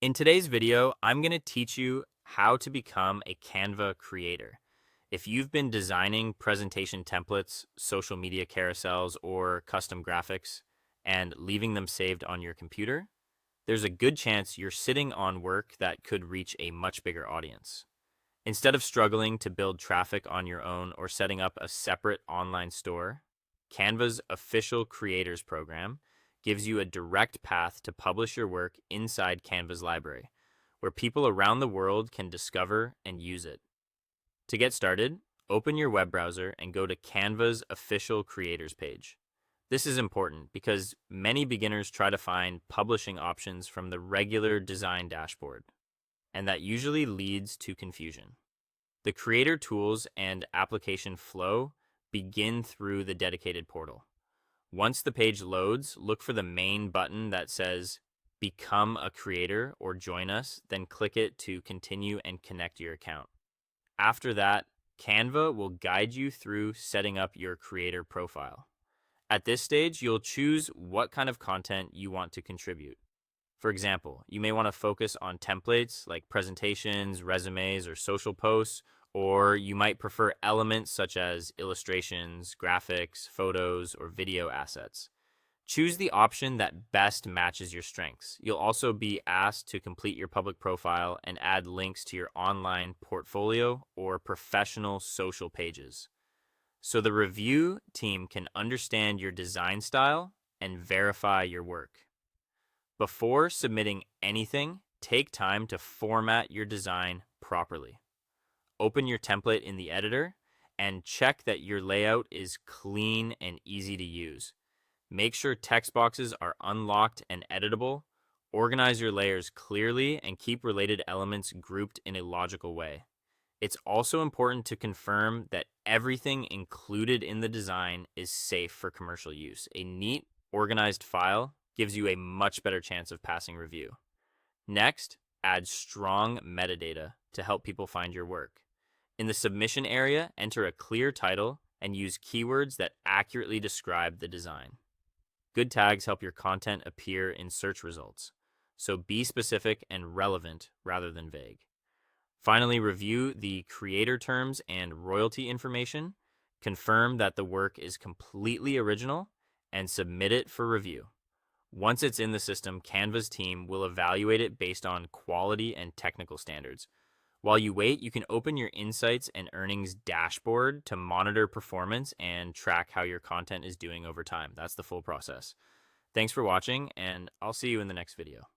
In today's video, I'm going to teach you how to become a Canva creator. If you've been designing presentation templates, social media carousels, or custom graphics and leaving them saved on your computer, there's a good chance you're sitting on work that could reach a much bigger audience. Instead of struggling to build traffic on your own or setting up a separate online store, Canva's official creators program gives you a direct path to publish your work inside Canva's library, where people around the world can discover and use it. To get started, open your web browser and go to Canva's official creators page. This is important because many beginners try to find publishing options from the regular design dashboard, and that usually leads to confusion. The creator tools and application flow begin through the dedicated portal. Once the page loads, look for the main button that says Become a Creator or Join Us, then click it to continue and connect your account. After that, Canva will guide you through setting up your creator profile. At this stage, you'll choose what kind of content you want to contribute. For example, you may want to focus on templates like presentations, resumes, or social posts, or you might prefer elements such as illustrations, graphics, photos, or video assets. Choose the option that best matches your strengths. You'll also be asked to complete your public profile and add links to your online portfolio or professional social pages, so the review team can understand your design style and verify your work. Before submitting anything, take time to format your design properly. Open your template in the editor and check that your layout is clean and easy to use. Make sure text boxes are unlocked and editable. Organize your layers clearly and keep related elements grouped in a logical way. It's also important to confirm that everything included in the design is safe for commercial use. A neat, organized file gives you a much better chance of passing review. Next, add strong metadata to help people find your work. In the submission area, enter a clear title and use keywords that accurately describe the design. Good tags help your content appear in search results, so be specific and relevant rather than vague. Finally, review the creator terms and royalty information, confirm that the work is completely original, and submit it for review. Once it's in the system, Canva's team will evaluate it based on quality and technical standards. While you wait, you can open your Insights and Earnings dashboard to monitor performance and track how your content is doing over time. That's the full process. Thanks for watching, and I'll see you in the next video.